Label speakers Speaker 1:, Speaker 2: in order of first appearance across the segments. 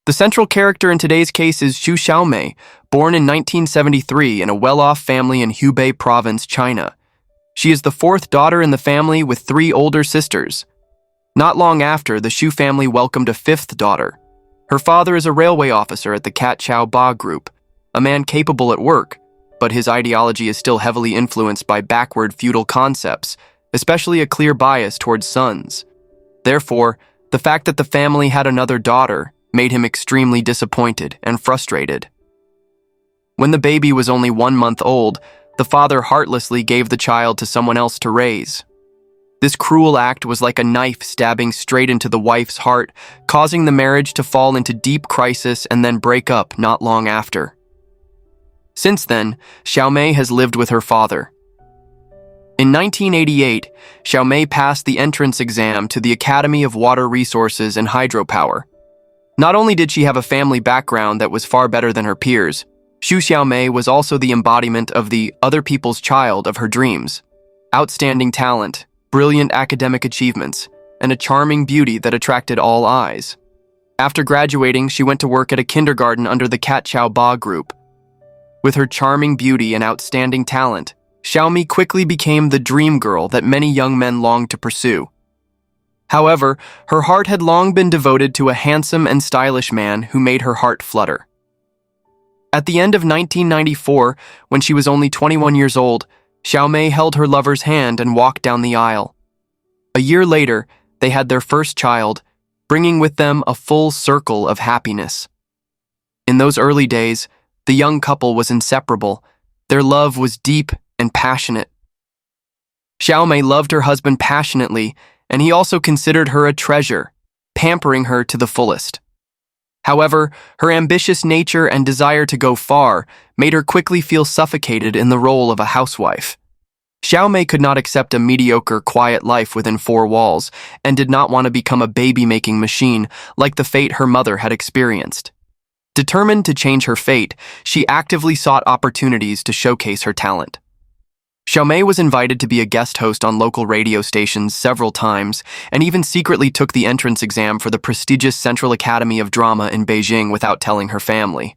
Speaker 1: The central character in today's case is Xiaomei, born in 1973 in a well-off family in Hubei province, China. She is the fourth daughter in the family with three older sisters. Not long after, the Xu family welcomed a fifth daughter. Her father is a railway officer at the Cat Chow Ba Group, a man capable at work, but his ideology is still heavily influenced by backward feudal concepts, especially a clear bias towards sons. Therefore, the fact that the family had another daughter made him extremely disappointed and frustrated. When the baby was only 1 month old, the father heartlessly gave the child to someone else to raise. This cruel act was like a knife stabbing straight into the wife's heart, causing the marriage to fall into deep crisis and then break up not long after. Since then, Xiaomei has lived with her father. In 1988, Xiaomei passed the entrance exam to the Academy of Water Resources and Hydropower. Not only did she have a family background that was far better than her peers, Xiaomei was also the embodiment of the other people's child of her dreams. Outstanding talent, brilliant academic achievements, and a charming beauty that attracted all eyes. After graduating, she went to work at a kindergarten under the Cat Chow Ba Group. With her charming beauty and outstanding talent, Xiaomei quickly became the dream girl that many young men longed to pursue. However, her heart had long been devoted to a handsome and stylish man who made her heart flutter. At the end of 1994, when she was only 21 years old, Xiaomei held her lover's hand and walked down the aisle. A year later, they had their first child, bringing with them a full circle of happiness. In those early days, the young couple was inseparable. Their love was deep and passionate. Xiaomei loved her husband passionately, and he also considered her a treasure, pampering her to the fullest. However, her ambitious nature and desire to go far made her quickly feel suffocated in the role of a housewife. Xiaomei could not accept a mediocre, quiet life within four walls and did not want to become a baby-making machine like the fate her mother had experienced. Determined to change her fate, she actively sought opportunities to showcase her talent. Xiaomei was invited to be a guest host on local radio stations several times and even secretly took the entrance exam for the prestigious Central Academy of Drama in Beijing without telling her family.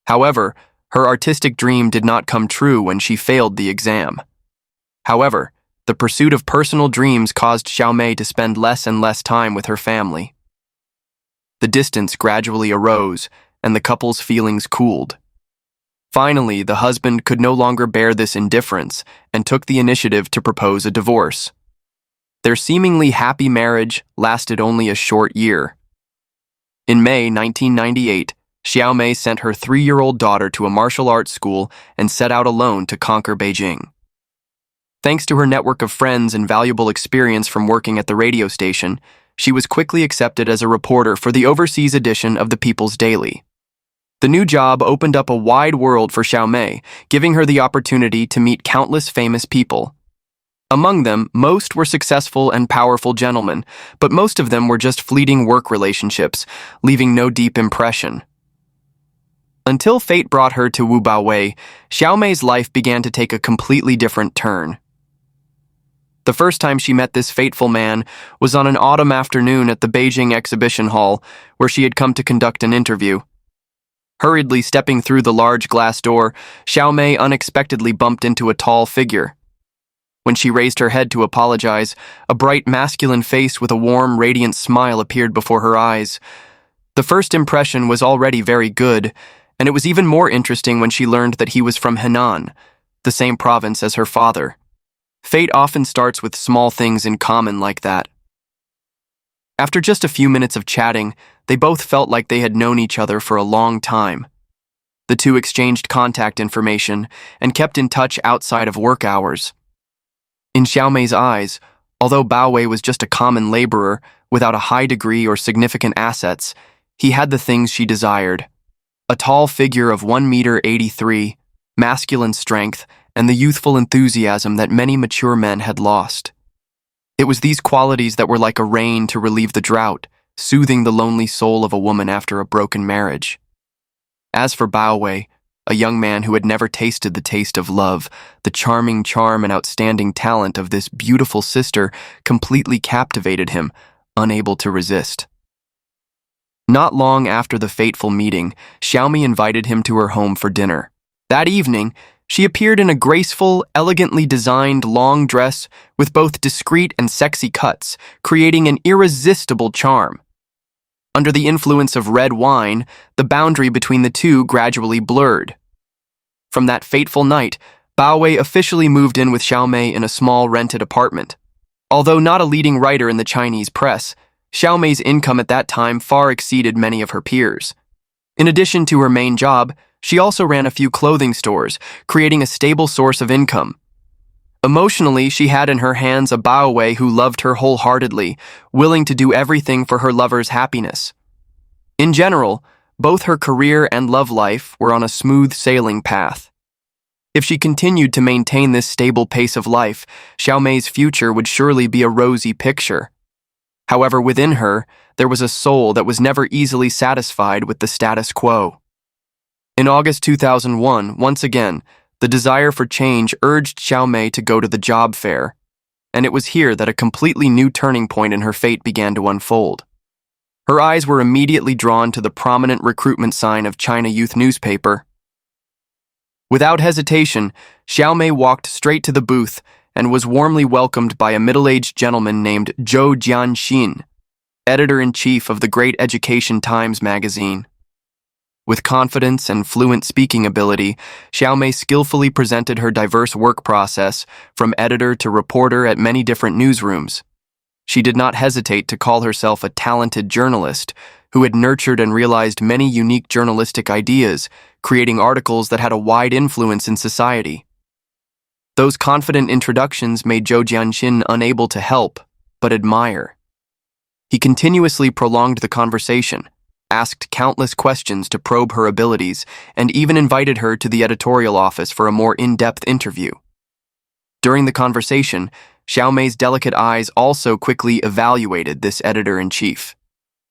Speaker 1: However, her artistic dream did not come true when she failed the exam. However, the pursuit of personal dreams caused Xiaomei to spend less and less time with her family. The distance gradually arose, and the couple's feelings cooled. Finally, the husband could no longer bear this indifference and took the initiative to propose a divorce. Their seemingly happy marriage lasted only a short year. In May 1998, Xiaomei sent her 3-year-old daughter to a martial arts school and set out alone to conquer Beijing. Thanks to her network of friends and valuable experience from working at the radio station, she was quickly accepted as a reporter for the overseas edition of the People's Daily. The new job opened up a wide world for Xiaomei, giving her the opportunity to meet countless famous people. Among them, most were successful and powerful gentlemen, but most of them were just fleeting work relationships, leaving no deep impression. Until fate brought her to Wu Baowei, Xiaomei's life began to take a completely different turn. The first time she met this fateful man was on an autumn afternoon at the Beijing exhibition hall, where she had come to conduct an interview. Hurriedly stepping through the large glass door, Xiaomei unexpectedly bumped into a tall figure. When she raised her head to apologize, a bright masculine face with a warm, radiant smile appeared before her eyes. The first impression was already very good, and it was even more interesting when she learned that he was from Henan, the same province as her father. Fate often starts with small things in common like that. After just a few minutes of chatting, they both felt like they had known each other for a long time. The two exchanged contact information and kept in touch outside of work hours. In Xiaomei's eyes, although Baowei was just a common laborer without a high degree or significant assets, he had the things she desired. A tall figure of 1.83 meters, masculine strength, and the youthful enthusiasm that many mature men had lost. It was these qualities that were like a rain to relieve the drought, soothing the lonely soul of a woman after a broken marriage. As for Baowei, a young man who had never tasted the taste of love, the charming charm and outstanding talent of this beautiful sister completely captivated him, unable to resist. Not long after the fateful meeting, Xiaomei invited him to her home for dinner. That evening, she appeared in a graceful, elegantly designed long dress with both discreet and sexy cuts, creating an irresistible charm. Under the influence of red wine, the boundary between the two gradually blurred. From that fateful night, Bao Wei officially moved in with Xiaomei in a small rented apartment. Although not a leading writer in the Chinese press, Xiaomei's income at that time far exceeded many of her peers. In addition to her main job, she also ran a few clothing stores, creating a stable source of income. Emotionally, she had in her hands a Bao Wei who loved her wholeheartedly, willing to do everything for her lover's happiness. In general, both her career and love life were on a smooth sailing path. If she continued to maintain this stable pace of life, Xiaomei's future would surely be a rosy picture. However, within her, there was a soul that was never easily satisfied with the status quo. In August 2001, once again, the desire for change urged Xiaomei to go to the job fair, and it was here that a completely new turning point in her fate began to unfold. Her eyes were immediately drawn to the prominent recruitment sign of China Youth newspaper. Without hesitation, Xiaomei walked straight to the booth and was warmly welcomed by a middle-aged gentleman named Zhou Jianxin, editor-in-chief of the Great Education Times magazine. With confidence and fluent speaking ability, Xiaomei skillfully presented her diverse work process, from editor to reporter at many different newsrooms. She did not hesitate to call herself a talented journalist who had nurtured and realized many unique journalistic ideas, creating articles that had a wide influence in society. Those confident introductions made Zhou Jianxin unable to help but admire. He continuously prolonged the conversation, asked countless questions to probe her abilities, and even invited her to the editorial office for a more in-depth interview. During the conversation, Xiaomei's delicate eyes also quickly evaluated this editor-in-chief.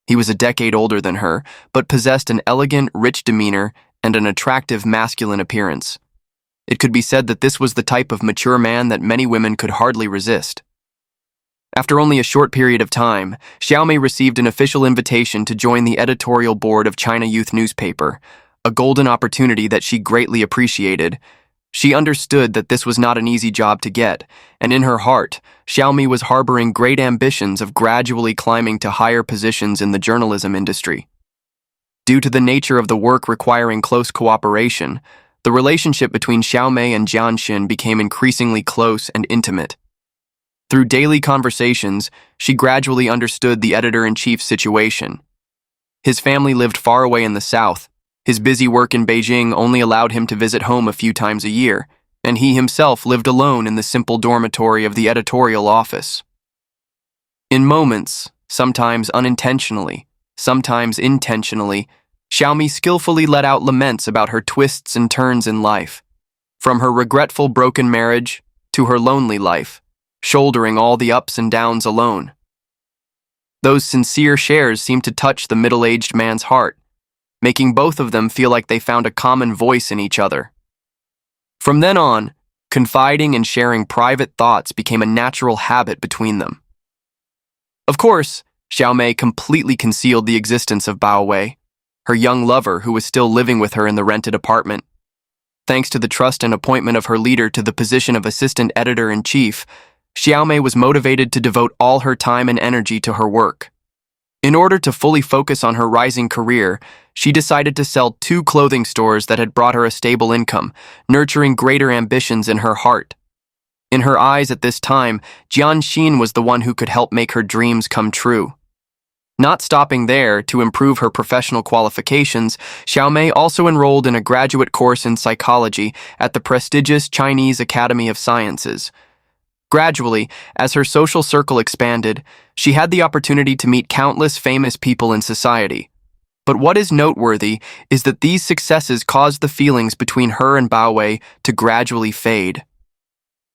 Speaker 1: He was a decade older than her, but possessed an elegant, rich demeanor and an attractive masculine appearance. It could be said that this was the type of mature man that many women could hardly resist. After only a short period of time, Xiaomei received an official invitation to join the editorial board of China Youth newspaper, a golden opportunity that she greatly appreciated. She understood that this was not an easy job to get, and in her heart, Xiaomei was harboring great ambitions of gradually climbing to higher positions in the journalism industry. Due to the nature of the work requiring close cooperation, the relationship between Xiaomei and Jianxin became increasingly close and intimate. Through daily conversations, she gradually understood the editor-in-chief's situation. His family lived far away in the south. His busy work in Beijing only allowed him to visit home a few times a year, and he himself lived alone in the simple dormitory of the editorial office. In moments, sometimes unintentionally, sometimes intentionally, Xiaomei skillfully let out laments about her twists and turns in life, from her regretful broken marriage to her lonely life, shouldering all the ups and downs alone. Those sincere shares seemed to touch the middle-aged man's heart, making both of them feel like they found a common voice in each other. From then on, confiding and sharing private thoughts became a natural habit between them. Of course, Xiaomei completely concealed the existence of Bao Wei, her young lover who was still living with her in the rented apartment. Thanks to the trust and appointment of her leader to the position of assistant editor-in-chief, Xiaomei was motivated to devote all her time and energy to her work. In order to fully focus on her rising career, she decided to sell 2 clothing stores that had brought her a stable income, nurturing greater ambitions in her heart. In her eyes at this time, Jianxin was the one who could help make her dreams come true. Not stopping there, to improve her professional qualifications, Xiaomei also enrolled in a graduate course in psychology at the prestigious Chinese Academy of Sciences. Gradually, as her social circle expanded, she had the opportunity to meet countless famous people in society. But what is noteworthy is that these successes caused the feelings between her and Bao Wei to gradually fade.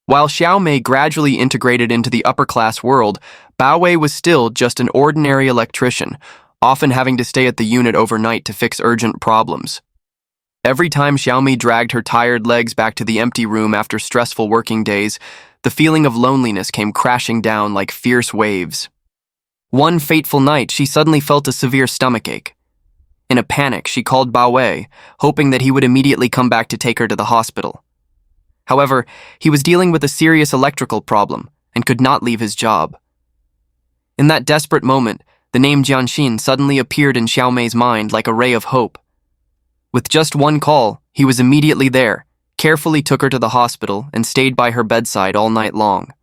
Speaker 1: While Xiaomei gradually integrated into the upper-class world, Bao Wei was still just an ordinary electrician, often having to stay at the unit overnight to fix urgent problems. Every time Xiaomei dragged her tired legs back to the empty room after stressful working days, the feeling of loneliness came crashing down like fierce waves. One fateful night, she suddenly felt a severe stomachache. In a panic, she called Bao Wei, hoping that he would immediately come back to take her to the hospital. However, he was dealing with a serious electrical problem and could not leave his job. In that desperate moment, the name Jianxin suddenly appeared in Xiaomei's mind like a ray of hope. With just one call, he was immediately there, carefully took her to the hospital, and stayed by her bedside all night long.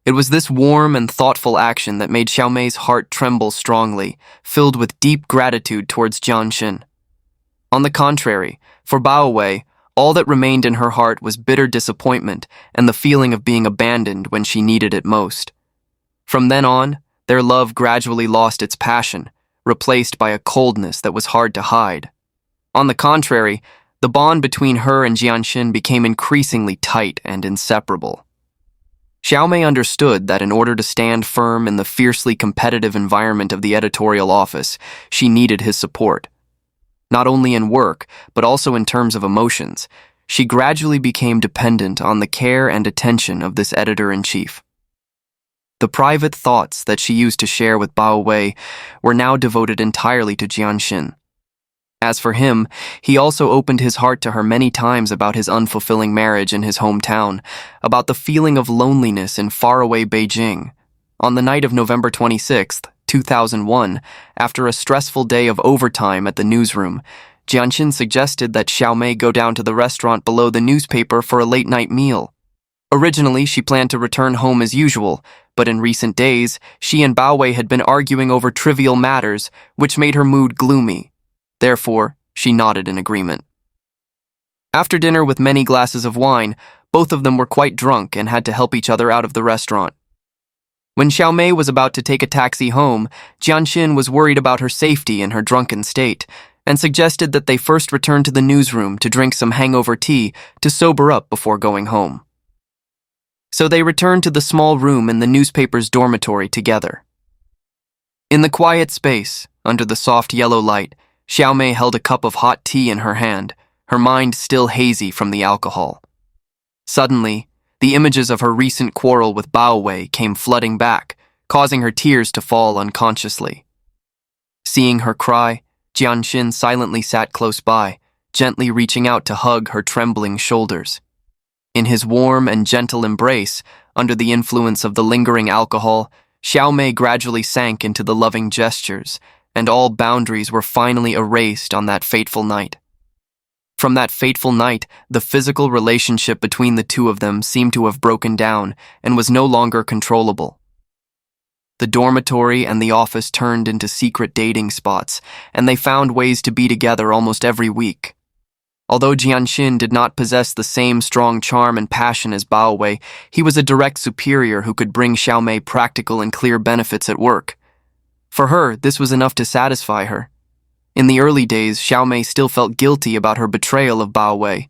Speaker 1: It was this warm and thoughtful action that made Xiaomei's heart tremble strongly, filled with deep gratitude towards Jianxin. On the contrary, for Bao Wei, all that remained in her heart was bitter disappointment and the feeling of being abandoned when she needed it most. From then on, their love gradually lost its passion, replaced by a coldness that was hard to hide. On the contrary, the bond between her and Jianxin became increasingly tight and inseparable. Xiaomei understood that in order to stand firm in the fiercely competitive environment of the editorial office, she needed his support. Not only in work, but also in terms of emotions, she gradually became dependent on the care and attention of this editor-in-chief. The private thoughts that she used to share with Bao Wei were now devoted entirely to Jianxin. As for him, he also opened his heart to her many times about his unfulfilling marriage in his hometown, about the feeling of loneliness in faraway Beijing. On the night of November 26, 2001, after a stressful day of overtime at the newsroom, Jianxin suggested that Xiaomei go down to the restaurant below the newspaper for a late-night meal. Originally, she planned to return home as usual, but in recent days, she and Bao Wei had been arguing over trivial matters, which made her mood gloomy. Therefore, she nodded in agreement. After dinner with many glasses of wine, both of them were quite drunk and had to help each other out of the restaurant. When Xiaomei was about to take a taxi home, Jianxin was worried about her safety in her drunken state and suggested that they first return to the newsroom to drink some hangover tea to sober up before going home. So they returned to the small room in the newspaper's dormitory together. In the quiet space, under the soft yellow light, Xiaomei held a cup of hot tea in her hand, her mind still hazy from the alcohol. Suddenly, the images of her recent quarrel with Bao Wei came flooding back, causing her tears to fall unconsciously. Seeing her cry, Jianxin silently sat close by, gently reaching out to hug her trembling shoulders. In his warm and gentle embrace, under the influence of the lingering alcohol, Xiaomei gradually sank into the loving gestures, and all boundaries were finally erased on that fateful night. From that fateful night, the physical relationship between the two of them seemed to have broken down and was no longer controllable. The dormitory and the office turned into secret dating spots, and they found ways to be together almost every week. Although Jianxin did not possess the same strong charm and passion as Bao Wei, he was a direct superior who could bring Xiaomei practical and clear benefits at work. For her, this was enough to satisfy her. In the early days, Xiaomei still felt guilty about her betrayal of Bao Wei.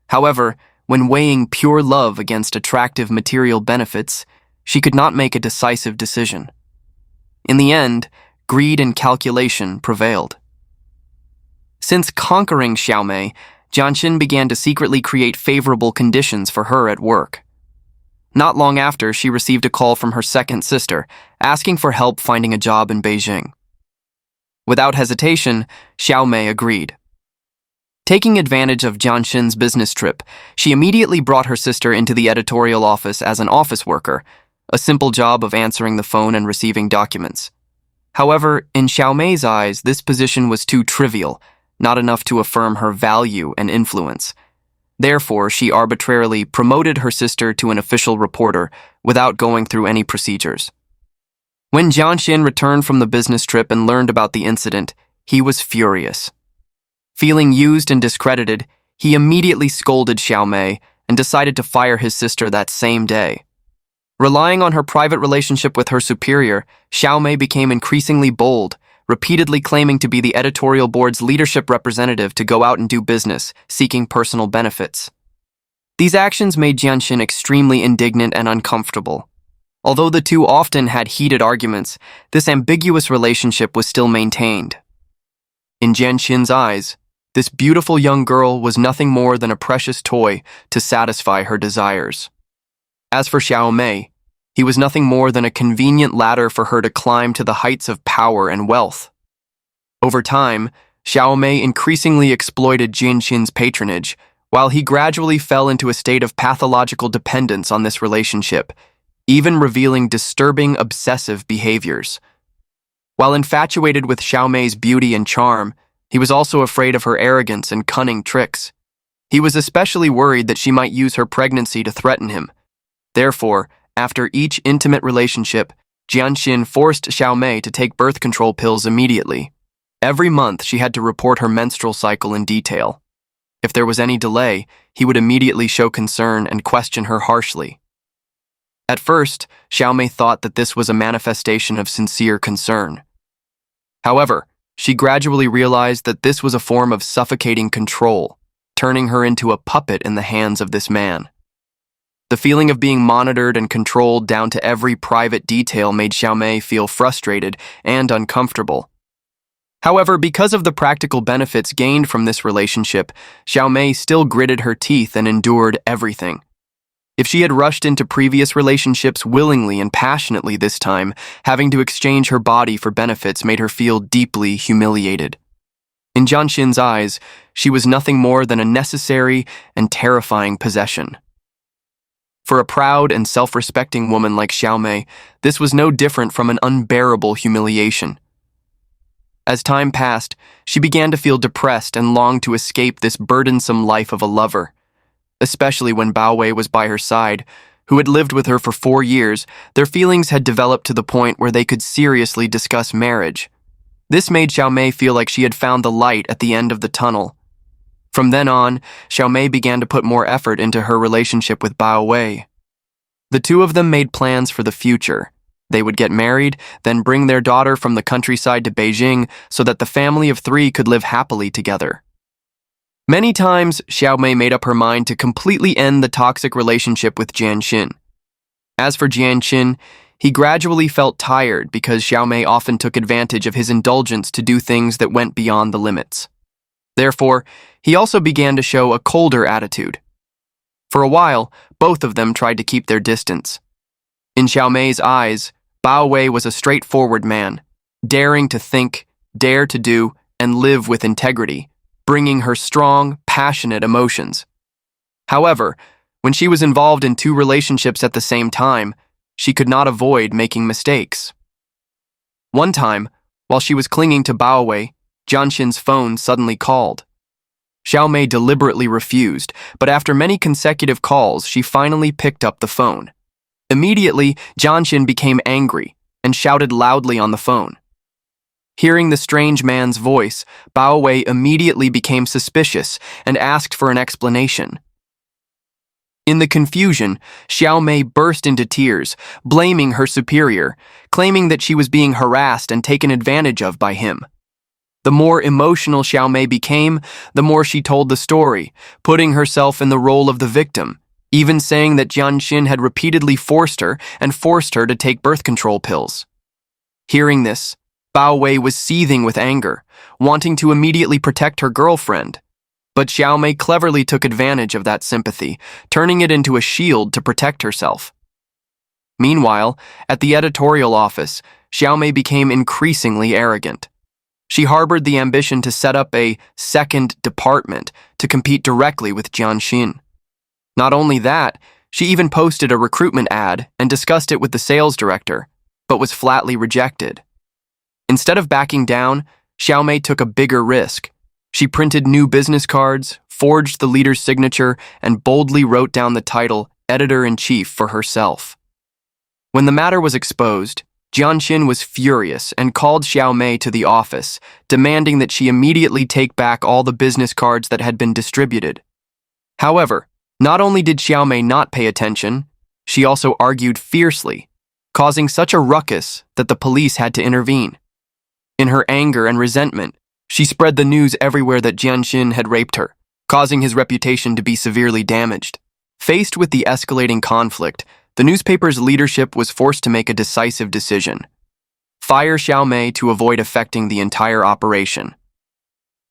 Speaker 1: However, when weighing pure love against attractive material benefits, she could not make a decisive decision. In the end, greed and calculation prevailed. Since conquering Xiaomei, Jianxin began to secretly create favorable conditions for her at work. Not long after, she received a call from her second sister, asking for help finding a job in Beijing. Without hesitation, Xiaomei agreed. Taking advantage of Jianxin's business trip, she immediately brought her sister into the editorial office as an office worker, a simple job of answering the phone and receiving documents. However, in Xiaomei's eyes, this position was too trivial, not enough to affirm her value and influence. Therefore, she arbitrarily promoted her sister to an official reporter without going through any procedures. When Jianxin returned from the business trip and learned about the incident, he was furious. Feeling used and discredited, he immediately scolded Xiaomei and decided to fire his sister that same day. Relying on her private relationship with her superior, Xiaomei became increasingly bold, repeatedly claiming to be the editorial board's leadership representative to go out and do business, seeking personal benefits. These actions made Jianxin extremely indignant and uncomfortable. Although the two often had heated arguments, this ambiguous relationship was still maintained. In Jianxin's eyes, this beautiful young girl was nothing more than a precious toy to satisfy her desires. As for Xiaomei, He was nothing more than a convenient ladder for her to climb to the heights of power and wealth. Over time, Xiaomei increasingly exploited Jianxin's patronage, while he gradually fell into a state of pathological dependence on this relationship, even revealing disturbing obsessive behaviors. While infatuated with Xiaomei's beauty and charm, he was also afraid of her arrogance and cunning tricks. He was especially worried that she might use her pregnancy to threaten him. Therefore, after each intimate relationship, Jianxin forced Xiaomei to take birth control pills immediately. Every month, she had to report her menstrual cycle in detail. If there was any delay, he would immediately show concern and question her harshly. At first, Xiaomei thought that this was a manifestation of sincere concern. However, she gradually realized that this was a form of suffocating control, turning her into a puppet in the hands of this man. The feeling of being monitored and controlled down to every private detail made Xiaomei feel frustrated and uncomfortable. However, because of the practical benefits gained from this relationship, Xiaomei still gritted her teeth and endured everything. If she had rushed into previous relationships willingly and passionately this time, having to exchange her body for benefits made her feel deeply humiliated. In Jianxin's eyes, she was nothing more than a necessary and terrifying possession. For a proud and self-respecting woman like Xiaomei, this was no different from an unbearable humiliation. As time passed, she began to feel depressed and longed to escape this burdensome life of a lover. Especially when Bao Wei was by her side, who had lived with her for 4 years, their feelings had developed to the point where they could seriously discuss marriage. This made Xiaomei feel like she had found the light at the end of the tunnel. From then on, Xiaomei began to put more effort into her relationship with Bao Wei. The two of them made plans for the future. They would get married, then bring their daughter from the countryside to Beijing so that the family of 3 could live happily together. Many times, Xiaomei made up her mind to completely end the toxic relationship with Jianxin. As for Jianxin, he gradually felt tired because Xiaomei often took advantage of his indulgence to do things that went beyond the limits. Therefore, he also began to show a colder attitude. For a while, both of them tried to keep their distance. In Xiaomei's eyes, Bao Wei was a straightforward man, daring to think, dare to do, and live with integrity, bringing her strong, passionate emotions. However, when she was involved in 2 relationships at the same time, she could not avoid making mistakes. One time, while she was clinging to Bao Wei, Jianxin's phone suddenly called. Xiaomei deliberately refused, but after many consecutive calls, she finally picked up the phone. Immediately, Jianxin became angry and shouted loudly on the phone. Hearing the strange man's voice, Bao Wei immediately became suspicious and asked for an explanation. In the confusion, Xiaomei burst into tears, blaming her superior, claiming that she was being harassed and taken advantage of by him. The more emotional Xiaomei became, the more she told the story, putting herself in the role of the victim, even saying that Jianxin had repeatedly forced her to take birth control pills. Hearing this, Bao Wei was seething with anger, wanting to immediately protect her girlfriend. But Xiaomei cleverly took advantage of that sympathy, turning it into a shield to protect herself. Meanwhile, at the editorial office, Xiaomei became increasingly arrogant. She harbored the ambition to set up a second department to compete directly with Jianxin. Not only that, she even posted a recruitment ad and discussed it with the sales director, but was flatly rejected. Instead of backing down, Xiaomei took a bigger risk. She printed new business cards, forged the leader's signature, and boldly wrote down the title Editor-in-Chief for herself. When the matter was exposed, Jianxin was furious and called Xiaomei to the office, demanding that she immediately take back all the business cards that had been distributed. However, not only did Xiaomei not pay attention, she also argued fiercely, causing such a ruckus that the police had to intervene. In her anger and resentment, she spread the news everywhere that Jianxin had raped her, causing his reputation to be severely damaged. Faced with the escalating conflict, the newspaper's leadership was forced to make a decisive decision: fire Xiaomei to avoid affecting the entire operation.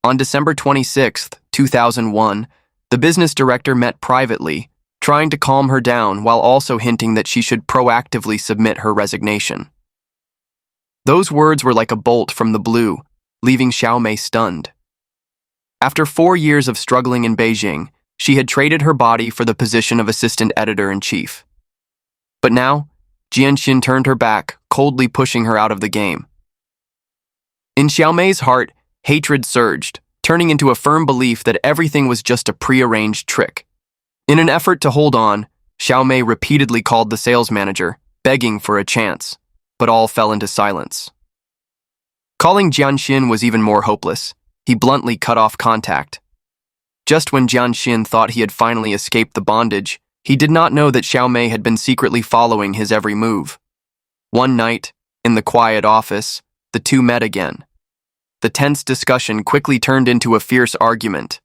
Speaker 1: On December 26, 2001, the business director met privately, trying to calm her down while also hinting that she should proactively submit her resignation. Those words were like a bolt from the blue, leaving Xiaomei stunned. After 4 years of struggling in Beijing, she had traded her body for the position of assistant editor-in-chief. But now, Jianxin turned her back, coldly pushing her out of the game. In Xiaomei's heart, hatred surged, turning into a firm belief that everything was just a prearranged trick. In an effort to hold on, Xiaomei repeatedly called the sales manager, begging for a chance, but all fell into silence. Calling Jianxin was even more hopeless. He bluntly cut off contact. Just when Jianxin thought he had finally escaped the bondage, he did not know that Xiaomei had been secretly following his every move. One night, in the quiet office, the two met again. The tense discussion quickly turned into a fierce argument.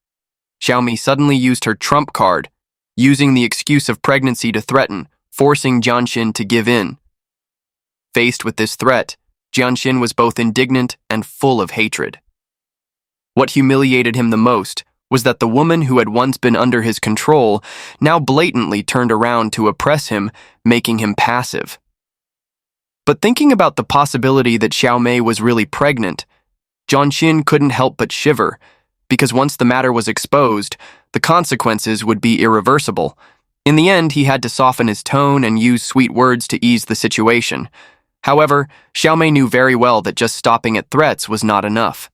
Speaker 1: Xiaomei suddenly used her trump card, using the excuse of pregnancy to threaten, forcing Jianxin to give in. Faced with this threat, Jianxin was both indignant and full of hatred. What humiliated him the most was that the woman who had once been under his control now blatantly turned around to oppress him, making him passive. But thinking about the possibility that Xiaomei was really pregnant, Jianxin couldn't help but shiver, because once the matter was exposed, the consequences would be irreversible. In the end, he had to soften his tone and use sweet words to ease the situation. However, Xiaomei knew very well that just stopping at threats was not enough.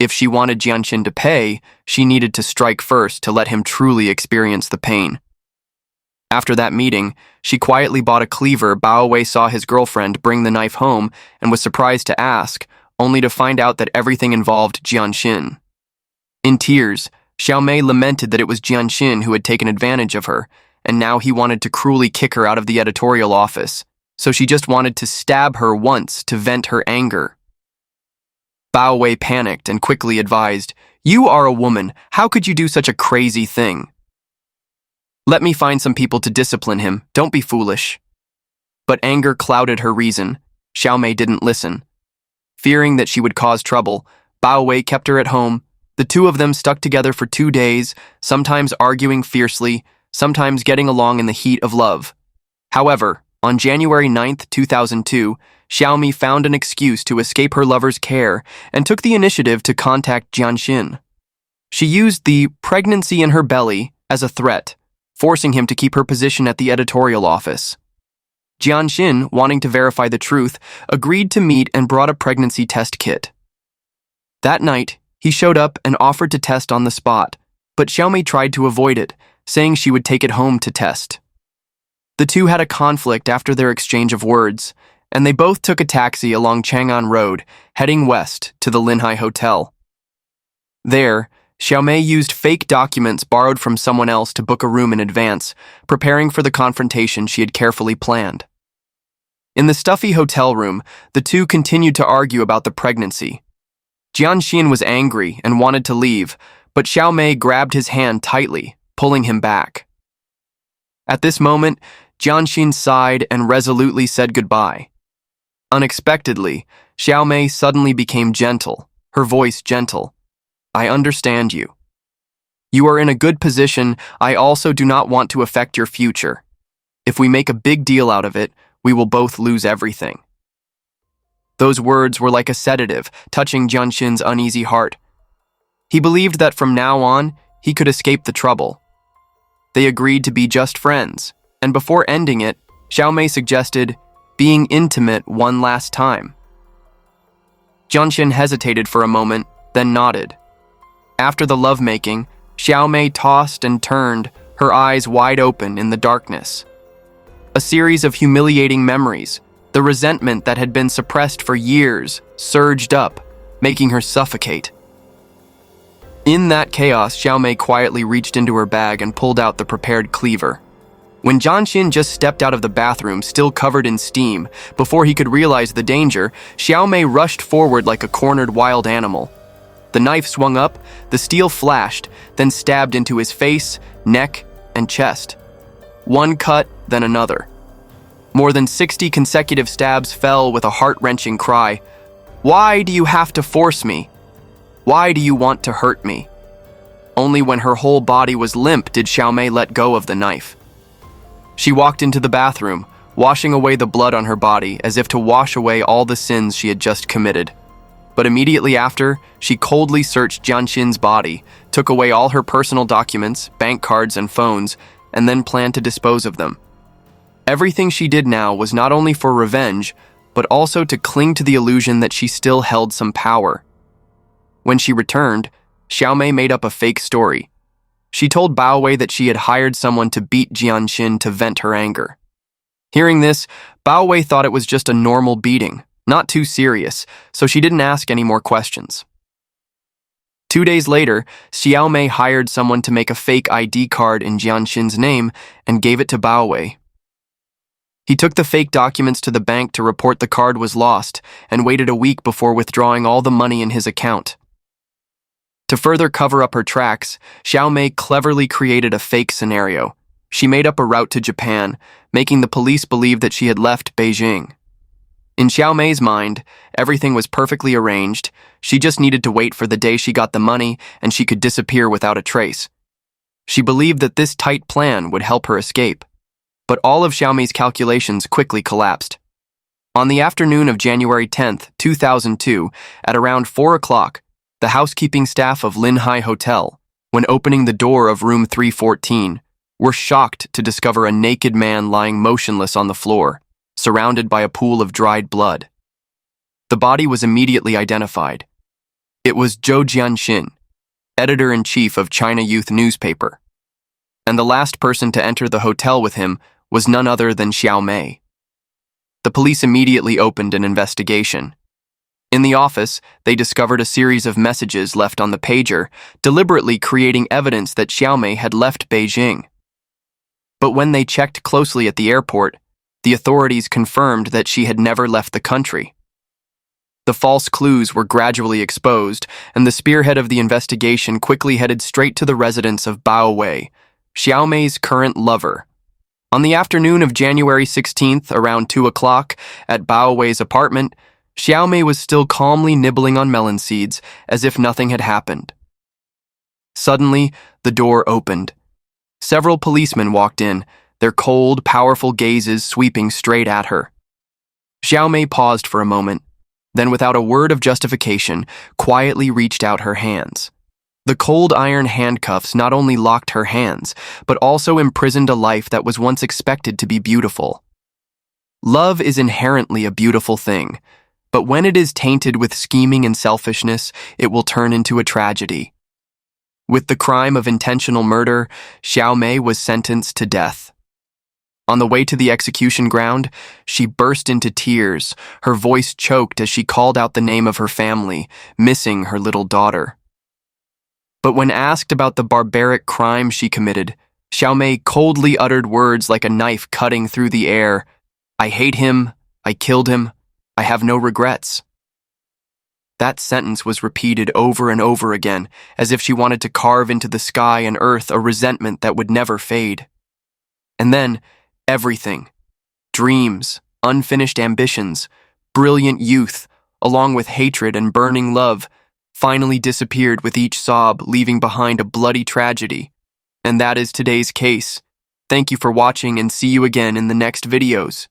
Speaker 1: If she wanted Jianxin to pay, she needed to strike first to let him truly experience the pain. After that meeting, she quietly bought a cleaver. Baowei saw his girlfriend bring the knife home and was surprised to ask, only to find out that everything involved Jianxin. In tears, Xiaomei lamented that it was Jianxin who had taken advantage of her, and now he wanted to cruelly kick her out of the editorial office, so she just wanted to stab her once to vent her anger. Baowei panicked and quickly advised, "You are a woman, how could you do such a crazy thing? Let me find some people to discipline him, don't be foolish." But anger clouded her reason. Xiaomei didn't listen. Fearing that she would cause trouble, Baowei kept her at home. The two of them stuck together for 2 days, sometimes arguing fiercely, sometimes getting along in the heat of love. However, on January 9th, 2002, Xiaomei found an excuse to escape her lover's care and took the initiative to contact Jianxin. She used the pregnancy in her belly as a threat, forcing him to keep her position at the editorial office. Jianxin, wanting to verify the truth, agreed to meet and brought a pregnancy test kit. That night, he showed up and offered to test on the spot, but Xiaomei tried to avoid it, saying she would take it home to test. The two had a conflict after their exchange of words, and they both took a taxi along Chang'an Road, heading west to the Linhai Hotel. There, Xiaomei used fake documents borrowed from someone else to book a room in advance, preparing for the confrontation she had carefully planned. In the stuffy hotel room, the two continued to argue about the pregnancy. Jianxin was angry and wanted to leave, but Xiaomei grabbed his hand tightly, pulling him back. At this moment, Jianxin sighed and resolutely said goodbye. Unexpectedly, Xiaomei suddenly became gentle, her voice gentle. "I understand you. You are in a good position. I also do not want to affect your future. If we make a big deal out of it, we will both lose everything." Those words were like a sedative, touching Jianxin's uneasy heart. He believed that from now on, he could escape the trouble. They agreed to be just friends, and before ending it, Xiaomei suggested being intimate one last time. Jianxin hesitated for a moment, then nodded. After the lovemaking, Xiaomei tossed and turned, her eyes wide open in the darkness. A series of humiliating memories, the resentment that had been suppressed for years, surged up, making her suffocate. In that chaos, Xiaomei quietly reached into her bag and pulled out the prepared cleaver. When Jianxin just stepped out of the bathroom, still covered in steam, before he could realize the danger, Xiaomei rushed forward like a cornered wild animal. The knife swung up, the steel flashed, then stabbed into his face, neck, and chest. One cut, then another. More than 60 consecutive stabs fell with a heart-wrenching cry. "Why do you have to force me? Why do you want to hurt me?" Only when her whole body was limp did Xiaomei let go of the knife. She walked into the bathroom, washing away the blood on her body as if to wash away all the sins she had just committed. But immediately after, she coldly searched Jianxin's body, took away all her personal documents, bank cards, and phones, and then planned to dispose of them. Everything she did now was not only for revenge, but also to cling to the illusion that she still held some power. When she returned, Xiaomei made up a fake story. She told Baowei that she had hired someone to beat Jianxin to vent her anger. Hearing this, Baowei thought it was just a normal beating, not too serious, so she didn't ask any more questions. 2 days later, Xiaomei hired someone to make a fake ID card in Jianxin's name and gave it to Baowei. He took the fake documents to the bank to report the card was lost and waited a week before withdrawing all the money in his account. To further cover up her tracks, Xiaomei cleverly created a fake scenario. She made up a route to Japan, making the police believe that she had left Beijing. In Xiaomei's mind, everything was perfectly arranged. She just needed to wait for the day she got the money and she could disappear without a trace. She believed that this tight plan would help her escape. But all of Xiaomei's calculations quickly collapsed. On the afternoon of January 10th, 2002, at around 4 o'clock, the housekeeping staff of Linhai Hotel, when opening the door of room 314, were shocked to discover a naked man lying motionless on the floor, surrounded by a pool of dried blood. The body was immediately identified. It was Zhou Jianxin, editor-in-chief of China Youth newspaper. And the last person to enter the hotel with him was none other than Xiaomei. The police immediately opened an investigation. In the office, they discovered a series of messages left on the pager, deliberately creating evidence that Xiaomei had left Beijing. But when they checked closely at the airport, the authorities confirmed that she had never left the country. The false clues were gradually exposed, and the spearhead of the investigation quickly headed straight to the residence of Baowei, Xiaomei's current lover. On the afternoon of January 16th, around 2 o'clock, at Baowei's apartment, Xiaomei was still calmly nibbling on melon seeds, as if nothing had happened. Suddenly, the door opened. Several policemen walked in, their cold, powerful gazes sweeping straight at her. Xiaomei paused for a moment, then without a word of justification, quietly reached out her hands. The cold iron handcuffs not only locked her hands, but also imprisoned a life that was once expected to be beautiful. Love is inherently a beautiful thing, but when it is tainted with scheming and selfishness, it will turn into a tragedy. With the crime of intentional murder, Xiaomei was sentenced to death. On the way to the execution ground, she burst into tears, her voice choked as she called out the name of her family, missing her little daughter. But when asked about the barbaric crime she committed, Xiaomei coldly uttered words like a knife cutting through the air. "I hate him, I killed him, I have no regrets." That sentence was repeated over and over again, as if she wanted to carve into the sky and earth a resentment that would never fade. And then, everything, dreams, unfinished ambitions, brilliant youth, along with hatred and burning love, finally disappeared with each sob, leaving behind a bloody tragedy. And that is today's case. Thank you for watching and see you again in the next videos.